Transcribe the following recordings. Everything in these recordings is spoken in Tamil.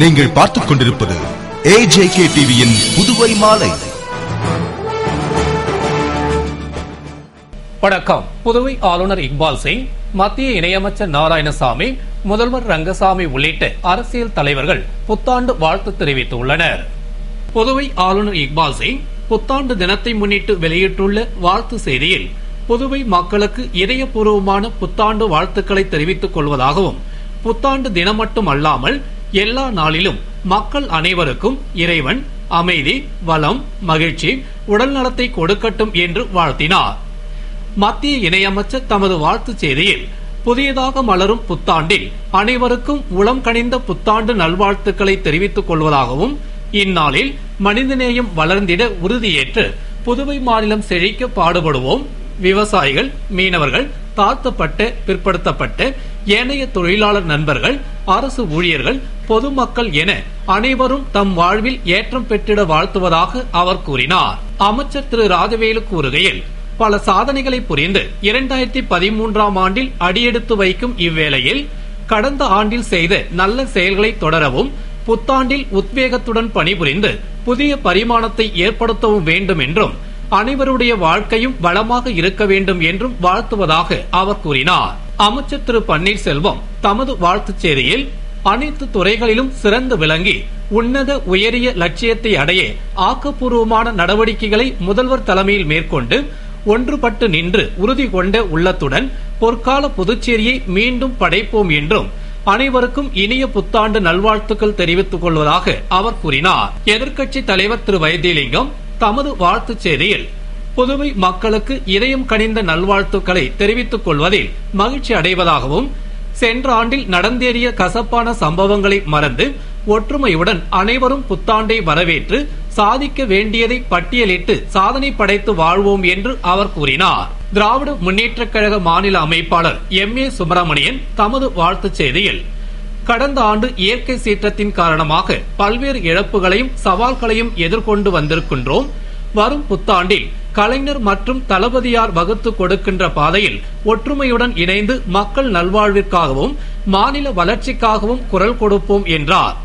நீங்கள் பார்த்துக் கொண்டிருப்பது AJK டிவியின் புதுவை மாலை. வணக்கம். புதுவை ஆளுநர் இக்பால் சிங், மத்திய இணையமைச்சர் நாராயணசாமி, முதல்வர் ரங்கசாமி உள்ளிட்ட அரசியல் தலைவர்கள் புத்தாண்டு வாழ்த்து தெரிவித்துள்ளனர். புதுவை ஆளுநர் இக்பால் சிங் புத்தாண்டு தினத்தை முன்னிட்டு வெளியிட்டுள்ள வாழ்த்து செய்தியில், புதுவை மக்களுக்கு இதயபூர்வமான புத்தாண்டு வாழ்த்துக்களை தெரிவித்துக் கொள்வதாகவும், புத்தாண்டு தினம் மட்டும் அல்லாமல் எல்லா நாளிலும் மக்கள் அனைவருக்கும் இறைவன் அமைதி, வளம், மகிழ்ச்சி, உடல் நலத்தை கொடுக்கட்டும் என்று வாழ்த்தினார். மத்திய இணையமைச்சர் தமது வாழ்த்துச் செய்தியில், புதியதாக மலரும் புத்தாண்டில் அனைவருக்கும் உளம் கனிந்த புத்தாண்டு நல்வாழ்த்துக்களை தெரிவித்துக் கொள்வதாகவும், இந்நாளில் மனிதநேயம் வளர்ந்திட உறுதியேற்று புதுவை மாநிலம் செழிக்க பாடுபடுவோம். விவசாயிகள், மீனவர்கள், தாழ்த்தப்பட்ட, பிற்படுத்தப்பட்ட, ஏனைய தொழிலாளர் நண்பர்கள், அரசு ஊழியர்கள், பொதுமக்கள் என அனைவரும் தம் வாழ்வில் ஏற்றம் பெற்றிட வாழ்த்துவதாக அவர் கூறினார். அமைச்சர் திரு ராஜவேலு கூறுகையில், பல சாதனைகளை புரிந்து 2013ஆம் ஆண்டில் அடியெடுத்து வைக்கும் இவ்வேளையில் கடந்த ஆண்டில் செய்த நல்ல செயல்களை தொடரவும், புத்தாண்டில் உத்வேகத்துடன் பணிபுரிந்து புதிய பரிமாணத்தை ஏற்படுத்தவும் வேண்டும் என்றும், அனைவருடைய வாழ்க்கையும் வளமாக இருக்க வேண்டும் என்றும் வாழ்த்துவதாக அவர் கூறினார். அமைச்சர் திரு பன்னீர்செல்வம் தமது வாழ்த்துச் செய்தியில், அனைத்து துறைகளிலும் சிறந்து விளங்கி உன்னத உயரிய லட்சியத்தை அடைய ஆக்கப்பூர்வமான நடவடிக்கைகளை முதல்வர் தலைமையில் மேற்கொண்டு ஒன்றுபட்டு நின்று உறுதி கொண்ட உள்ளத்துடன் பொற்கால புதுச்சேரியை மீண்டும் படைப்போம் என்றும், அனைவருக்கும் இனிய புத்தாண்டு நல்வாழ்த்துக்கள் தெரிவித்துக் கொள்வதாக அவர் கூறினார். எதிர்க்கட்சி தலைவர் திரு வைத்தியலிங்கம் தமது வாழ்த்துச் செய்தியில், புதுவை மக்களுக்கு இதயம் கனிந்த நல்வாழ்த்துக்களை தெரிவித்துக் கொள்வதில் மகிழ்ச்சி அடைவதாகவும், சென்ற ஆண்டில் நடந்தேறிய கசப்பான சம்பவங்களை மறந்து ஒற்றுமையுடன் அனைவரும் புத்தாண்டை வரவேற்று சாதிக்க வேண்டியதை பட்டியலிட்டு சாதனை படைத்து வாழ்வோம் என்று அவர் கூறினார். திராவிட முன்னேற்றக் கழக மாநில அமைப்பாளர் MA சுப்பிரமணியன் தமது வாழ்த்துச் செய்தியில், கடந்த ஆண்டு இயற்கை சீற்றத்தின் காரணமாக பல்வேறு இழப்புகளையும் சவால்களையும் எதிர்கொண்டு வந்திருக்கின்றோம். வரும் புத்தாண்டில் கலைஞர் மற்றும் தளபதியார் வகுத்து கொடுக்கின்ற பாதையில் ஒற்றுமையுடன் இணைந்து மக்கள் நல்வாழ்விற்காகவும் மாநில வளர்ச்சிக்காகவும் குரல் கொடுப்போம் என்றார்.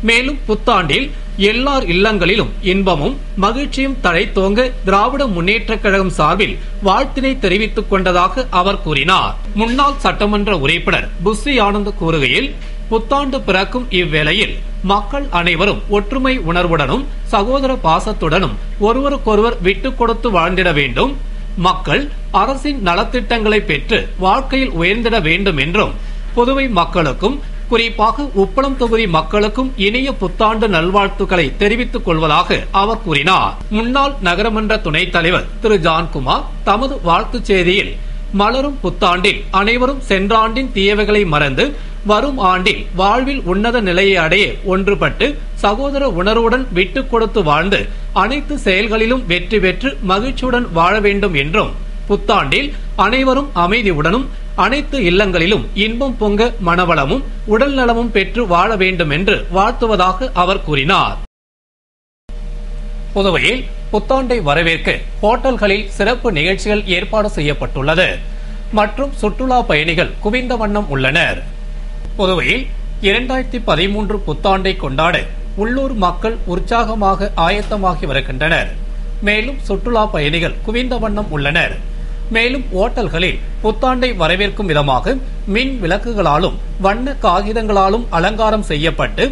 மேலும் புத்தாண்டில் எல்லார் இல்லங்களிலும் இன்பமும் மகிழ்ச்சியும் தழைத்தோங்க திராவிட முன்னேற்றக் கழகம் சார்பில் வாழ்த்தினை தெரிவித்துக் கொண்டதாக அவர் கூறினார். முன்னாள் சட்டமன்ற உறுப்பினர் புஸ்ஸி ஆனந்த் கூறுகையில், புத்தாண்டு பிறக்கும் இவ்வேளையில் மக்கள் அனைவரும் ஒற்றுமை உணர்வுடனும் சகோதர பாசத்துடனும் ஒருவருக்கொருவர் விட்டுக் கொடுத்து வாழ்ந்திட வேண்டும். மக்கள் அரசின் நலத்திட்டங்களை பெற்று வாழ்க்கையில் உயர்ந்திட வேண்டும் என்றும், புதுவை மக்களுக்கும் குறிப்பாக உப்பளம் தொகுதி மக்களுக்கும் இனிய புத்தாண்டு நல்வாழ்த்துக்களை தெரிவித்துக் கொள்வதாக அவர் கூறினார். முன்னாள் நகரமன்ற துணைத் தலைவர் திரு ஜான்குமார் தமது வாழ்த்துச் செய்தியில், மலரும் புத்தாண்டில் அனைவரும் சென்ற ஆண்டின் தீயவைகளை மறந்து வரும் ஆண்டில் வாழ்வில் உன்னத நிலையை அடைய ஒன்றுபட்டு சகோதர உணர்வுடன் விட்டுக் கொடுத்து வாழ்ந்து அனைத்து செயல்களிலும் வெற்றி பெற்று மகிழ்ச்சியுடன் வாழ வேண்டும் என்றும், புத்தாண்டில் அனைவரும் அமைதியுடனும் அனைத்து இல்லங்களிலும் இன்பம் பொங்க மனவளமும் உடல் நலமும் பெற்று வாழ வேண்டும் என்று வாழ்த்துவதாக அவர் கூறினார். புதுவையில் புத்தாண்டை வரவேற்க ஹோட்டல்களில் சிறப்பு நிகழ்ச்சிகள் ஏற்பாடு செய்யப்பட்டுள்ளது மற்றும் சுற்றுலா பயணிகள் குவிந்த வண்ணம் உள்ளனர். புதுவையில் 2013 புத்தாண்டை கொண்டாட உள்ளூர் மக்கள் உற்சாகமாக ஆயத்தமாகி வருகின்றனர். மேலும் சுற்றுலா பயணிகள் குவிந்த வண்ணம் உள்ளனர். மேலும் ஓட்டல்களில் புத்தாண்டை வரவேற்கும் விதமாக மின் விளக்குகளாலும் வண்ண காகிதங்களாலும் அலங்காரம் செய்யப்பட்டு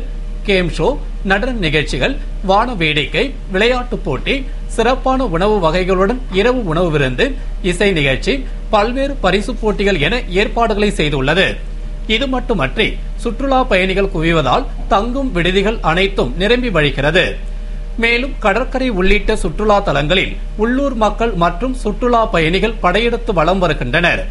கேம் ஷோ, நடன நிகழ்ச்சிகள், வான வேடிக்கை, விளையாட்டுப் போட்டி, சிறப்பான உணவு வகைகளுடன் இரவு உணவு விருந்து, இசை நிகழ்ச்சி, பல்வேறு பரிசு போட்டிகள் என ஏற்பாடுகளை செய்துள்ளது. இது மட்டுமன்றி சுற்றுலா பயணிகள் குவிவதால் தங்கும் விடுதிகள் அனைத்தும் நிரம்பி வழிகிறது. மேலும் கடற்கரை உள்ளிட்ட சுற்றுலா தலங்களில் உள்ளூர் மக்கள் மற்றும் சுற்றுலா பயணிகள் படையெடுத்து வலம் வருகின்றனர்.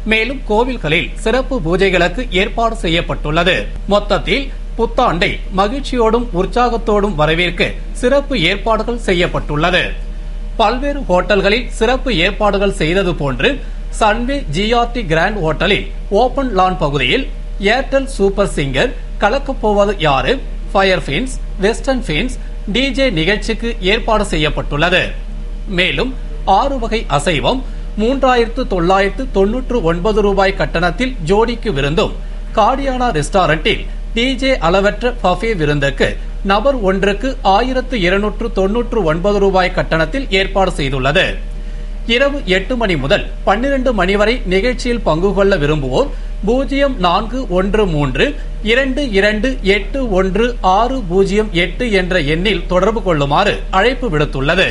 மேலும் கோவில்களில் சிறப்பு பூஜைகளுக்கு ஏற்பாடு செய்யப்பட்டுள்ளது. மொத்தத்தில் புத்தாண்டை மகிழ்ச்சியோடும் உற்சாகத்தோடும் வரவேற்க சிறப்பு ஏற்பாடுகள் செய்யப்பட்டுள்ளது. பல்வேறு ஹோட்டல்களில் சிறப்பு ஏற்பாடுகள் செய்தது போன்று சன்வே GRT கிராண்ட் ஹோட்டலில் ஓபன் லான் பகுதியில் ஏர்டெல் சூப்பர் சிங்கர், கலக்கப் போவது யாரு, fire fins, western fins, DJ நிகழ்ச்சிக்கு ஏற்பாடு செய்யப்பட்டுள்ளது. மேலும் 6 வகை அசைவம் 3999 ரூபாய் கட்டணத்தில் ஜோடிக்கு விருந்தும், காடியானா ரெஸ்டாரண்டில் டிஜே அளவற்ற பஃபே விருந்துக்கு நபர் ஒன்றுக்கு 1299 ரூபாய் கட்டணத்தில் ஏற்பாடு செய்துள்ளது. இரவு 8 மணி முதல் 12 மணி வரை நிகழ்ச்சியில் பங்கு கொள்ள விரும்புவோர் 041322810608 என்ற எண்ணில் தொடர்பு கொள்ளுமாறு அழைப்பு விடுத்துள்ளது.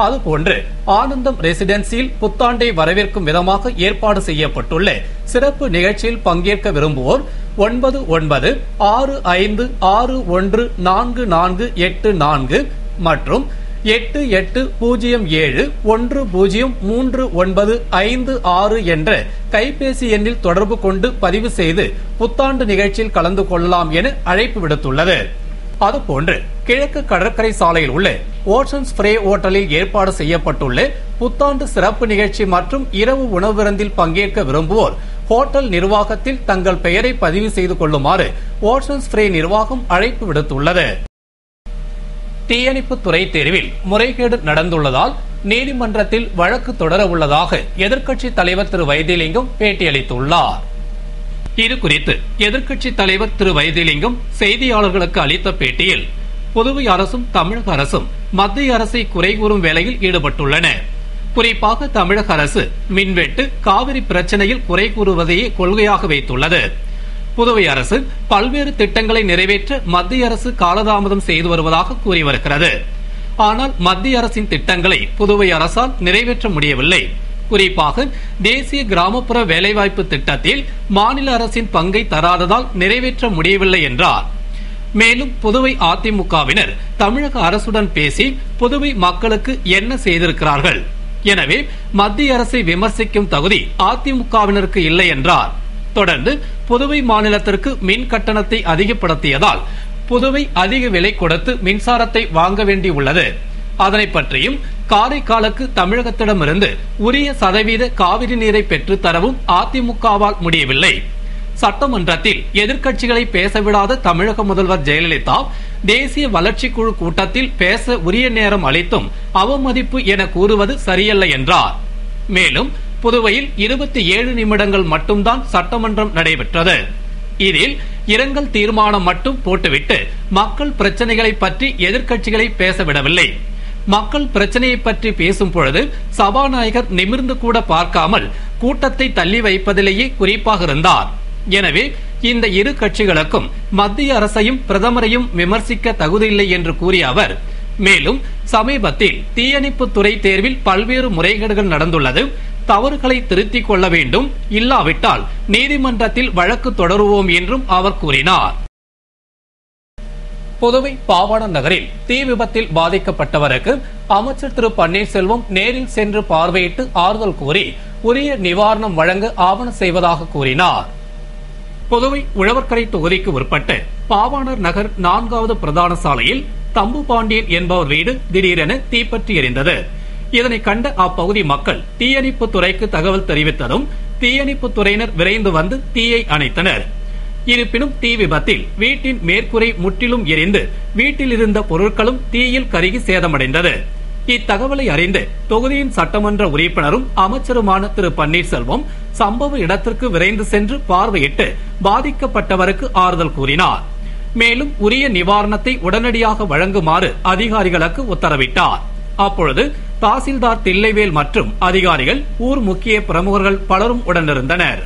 அதுபோன்று ஆனந்தம் ரெசிடென்சியில் புத்தாண்டை வரவேற்கும் விதமாக ஏற்பாடு செய்யப்பட்டுள்ள சிறப்பு நிகழ்ச்சியில் பங்கேற்க விரும்புவோர் 9960614484 மற்றும் 8807103956 என்ற கைபேசி எண்ணில் தொடர்பு கொண்டு பதிவு செய்து புத்தாண்டு நிகழ்ச்சியில் கலந்து கொள்ளலாம் என அழைப்பு விடுத்துள்ளது. அதுபோன்று கிழக்கு கடற்கரை சாலையில் உள்ள ஓஷன்ஸ் ஸ்ப்ரே ஓட்டலில் ஏற்பாடு செய்யப்பட்டுள்ள புத்தாண்டு சிறப்பு நிகழ்ச்சி மற்றும் இரவு உணவு விருந்தில் பங்கேற்க விரும்புவோர் ஹோட்டல் நிர்வாகத்தில் தங்கள் பெயரை பதிவு செய்து கொள்ளுமாறு ஓஷன்ஸ் ஸ்ப்ரே நிர்வாகம் அழைப்பு விடுத்துள்ளது. தீயணைப்பு துறை தேர்வில் முறைகேடு நடந்துள்ளதால் நீதிமன்றத்தில் வழக்கு தொடர உள்ளதாக எதிர்க்கட்சித் தலைவர் திரு வைத்திலிங்கம் பேட்டியளித்துள்ளார். இதுகுறித்து எதிர்க்கட்சித் தலைவர் திரு வைத்திலிங்கம் செய்தியாளர்களுக்கு அளித்த பேட்டியில், புதுவை அரசும் தமிழக அரசும் மத்திய அரசை குறை கூறும் வேலையில் ஈடுபட்டுள்ளன. குறிப்பாக தமிழக அரசு மின்வெட்டு, காவிரி பிரச்சனையில் குறை கூறுவதையே கொள்கையாக வைத்துள்ளது. புதுவை அரசு பல்வேறு திட்டங்களை நிறைவேற்ற மத்திய அரசு காலதாமதம் செய்து வருவதாக கூறி வருகிறது. ஆனால் மத்திய அரசின் திட்டங்களை புதுவை அரசால் நிறைவேற்ற முடியவில்லை. குறிப்பாக தேசிய கிராமப்புற வேலைவாய்ப்பு திட்டத்தில் மாநில அரசின் பங்கை தராததால் நிறைவேற்ற முடியவில்லை என்றார். மேலும் புதுவை அதிமுகவினர் தமிழக அரசுடன் பேசி புதுவை மக்களுக்கு என்ன செய்திருக்கிறார்கள்? எனவே மத்திய அரசை விமர்சிக்கும் தகுதி அதிமுகவினருக்கு இல்லை என்றார். தொடர்ந்து புதுவை மாநிலத்திற்கு மின் கட்டணத்தை அதிகப்படுத்தியதால் புதுவை அதிக விலை கொடுத்து மின்சாரத்தை வாங்க வேண்டியுள்ளது. அதனை பற்றியும் காரைக்காலுக்கு தமிழகத்திடமிருந்து உரிய சதவீத காவிரி நீரை பெற்றுத் தரவும் அதிமுகவால் முடியவில்லை. சட்டமன்றத்தில் எதிர்க்கட்சிகளை பேசவிடாத தமிழக முதல்வர் ஜெயலலிதா தேசிய வளர்ச்சி குழு கூட்டத்தில் பேச உரிய நேரம் அளித்தும் அவமதிப்பு என கூறுவது சரியல்ல என்றார். மேலும் புதுவையில் 27 நிமிடங்கள் மட்டும்தான் சட்டமன்றம் நடைபெற்றது. இதில் இரங்கல் தீர்மானம் மட்டும் போட்டுவிட்டு மக்கள் பிரச்சனைகளை பற்றி எதிர்க்கட்சிகளை பேசவிடவில்லை. மக்கள் பிரச்சனையை பற்றி பேசும் பொழுது சபாநாயகர் நிமிர்ந்து கூட பார்க்காமல் கூட்டத்தை தள்ளி வைப்பதிலேயே குறிப்பாக இருந்தார். எனவே இந்த இரு கட்சிகளுக்கும் மத்திய அரசையும் பிரதமரையும் விமர்சிக்க தகுதியில்லை என்று கூறிய அவர், மேலும் சமீபத்தில் தீயணைப்பு துறை தேர்வில் பல்வேறு முறைகேடுகள் நடந்துள்ளது, தவறுகளை திருத்திக் கொள்ள வேண்டும், இல்லாவிட்டால் நீதிமன்றத்தில் வழக்கு தொடருவோம் என்றும் அவர் கூறினார். புதுவை பாவாணர் நகரில் தீ விபத்தில் பாதிக்கப்பட்டவருக்கு அமைச்சர் திரு பன்னீர்செல்வம் நேரில் சென்று பார்வையிட்டு ஆறுதல் கூறி உரிய நிவாரணம் வழங்க ஆவணம் செய்வதாக கூறினார். புதுவை உழவர்கரை தொகுதிக்கு உட்பட்ட பாவாணர் நகர் 4வது பிரதான சாலையில் தம்பு பாண்டியன் என்பவர் வீடு திடீரென தீப்பற்றி எரிந்தது. இதனை கண்ட அப்பகுதி மக்கள் தீயணைப்பு துறைக்கு தகவல் தெரிவித்ததும் தீயணைப்பு துறையினர் விரைந்து வந்து தீயை அணைத்தனர். இருப்பினும் தீ விபத்தில் வீட்டின் மேற்கூரை முற்றிலும் எரிந்து வீட்டில் இருந்த பொருட்களும் தீயில் கருகி சேதமடைந்தது. இத்தகவலை அறிந்து தொகுதியின் சட்டமன்ற உறுப்பினரும் அமைச்சருமான திரு பன்னீர்செல்வம் சம்பவ இடத்திற்கு விரைந்து சென்று பார்வையிட்டு பாதிக்கப்பட்டவருக்கு ஆறுதல் கூறினார். மேலும் உரிய நிவாரணத்தை உடனடியாக வழங்குமாறு அதிகாரிகளுக்கு உத்தரவிட்டார். அப்பொழுது தாசில்தார் தில்லைவேல் மற்றும் அதிகாரிகள், ஊர் முக்கிய பிரமுகர்கள் பலரும் உடனிருந்தனர்.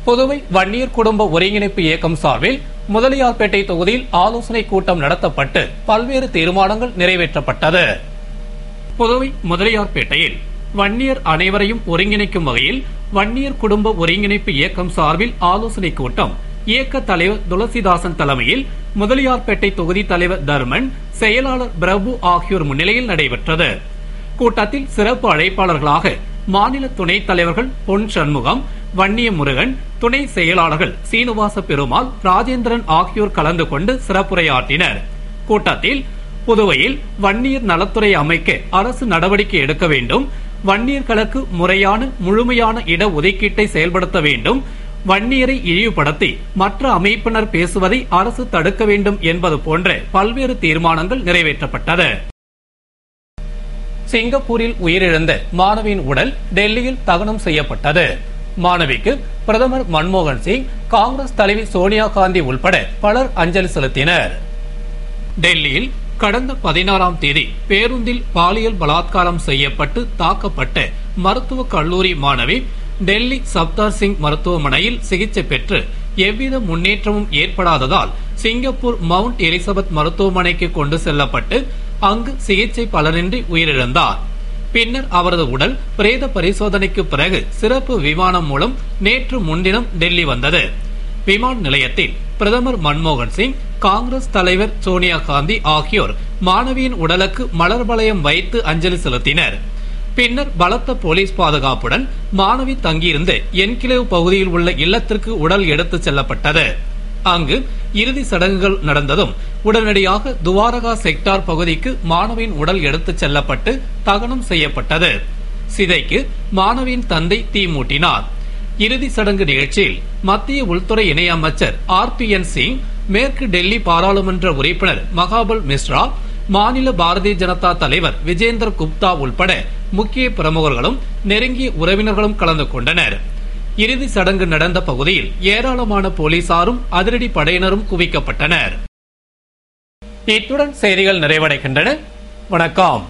புதுவை வன்னியர் குடும்ப ஒருங்கிணைப்பு இயக்கம் சார்பில் முதலியார்பேட்டை தொகுதியில் ஆலோசனை கூட்டம் நடத்தப்பட்டு பல்வேறு தீர்மானங்கள் நிறைவேற்றப்பட்டது. புதுவை முதலியார்பேட்டையில் வன்னியர் அனைவரையும் ஒருங்கிணைக்கும் வகையில் வன்னியர் குடும்ப ஒருங்கிணைப்பு இயக்கம் சார்பில் ஆலோசனை கூட்டம் இயக்க தலைவர் துளசிதாசன் தலைமையில் முதலியார்பேட்டை தொகுதி தலைவர் தர்மன், செயலாளர் பிரபு ஆகியோர் முன்னிலையில் நடைபெற்றது. கூட்டத்தில் சிறப்பு அழைப்பாளர்களாக மாநில துணைத் தலைவர்கள் பொன் சண்முகம், வன்னிய முருகன், துணை செயலாளர்கள் சீனிவாச பெருமாள், ராஜேந்திரன் ஆகியோர் கலந்து கொண்டு சிறப்புரையாற்றினர். கூட்டத்தில் புதுவையில் வன்னியர் நலத்துறை அமைக்க அரசு நடவடிக்கை எடுக்க வேண்டும், வன்னியர்களுக்கு முறையான முழுமையான இட ஒதுக்கீட்டை செயல்படுத்த வேண்டும், வன்னியரை இழிவுபடுத்தி மற்ற அமைப்பினர் பேசுவதை அரசு தடுக்க வேண்டும் என்பது போன்ற பல்வேறு தீர்மானங்கள் நிறைவேற்றப்பட்டது. சிங்கப்பூரில் உயிரிழந்த மாணவியின் உடல் டெல்லியில் தகனம் செய்யப்பட்டது. மாணவிக்கு பிரதமர் மன்மோகன் சிங், காங்கிரஸ் தலைவி சோனியா காந்தி உள்பட பலர் அஞ்சலி செலுத்தினர். டெல்லியில் கடந்த 16ஆம் தேதி பேருந்தில் பாலியல் பலாத்காரம் செய்யப்பட்டு தாக்கப்பட்ட மருத்துவக் கல்லூரி மாணவி டெல்லி சப்தார் சிங் மருத்துவமனையில் சிகிச்சை பெற்று எவ்வித முன்னேற்றமும் ஏற்படாததால் சிங்கப்பூர் மவுண்ட் எலிசபெத் மருத்துவமனைக்கு கொண்டு செல்லப்பட்டு அங்கு சிகிச்சை பலனின்றி உயிரிழந்தார். பின்னர் அவரது உடல் பிரேத பரிசோதனைக்கு பிறகு சிறப்பு விமானம் மூலம் நேற்று முன்தினம் டெல்லி வந்தது. விமான நிலையத்தில் பிரதமர் மன்மோகன் சிங், காங்கிரஸ் தலைவர் சோனியா காந்தி ஆகியோர் மாணவியின் உடலுக்கு மலர் வளையம் வைத்து அஞ்சலி செலுத்தினர். பின்னர் பலத்த போலீஸ் பாதுகாப்புடன் மாணவி தங்கியிருந்த என்கிளேவ் பகுதியில் உள்ள இல்லத்திற்கு உடல் எடுத்துச் செல்லப்பட்டது. அங்கு இறுதி சடங்குகள் நடந்ததும் உடனடியாக துவாரகா செக்டார் பகுதிக்கு மாணவியின் உடல் எடுத்துச் செல்லப்பட்டு தகனம் செய்யப்பட்டது. சிதைக்கு மாணவியின் தந்தை தீ மூட்டினார். இறுதி சடங்கு நிகழ்ச்சியில் மத்திய உள்துறை இணையமைச்சர் RPN சிங், மேற்கு டெல்லி பாராளுமன்ற உறுப்பினர் மகாபல் மிஸ்ரா, மாநில பாரதிய ஜனதா தலைவர் விஜேந்தர் குப்தா உள்பட முக்கிய பிரமுகர்களும் நெருங்கிய உறவினர்களும் கலந்து கொண்டனர். இறுதி சடங்கு நடந்த பகுதியில் ஏராளமான போலீசாரும் அதிரடி படையினரும் குவிக்கப்பட்டனர். இத்துடன் செய்திகள் நிறைவடைகின்றன. வணக்கம்.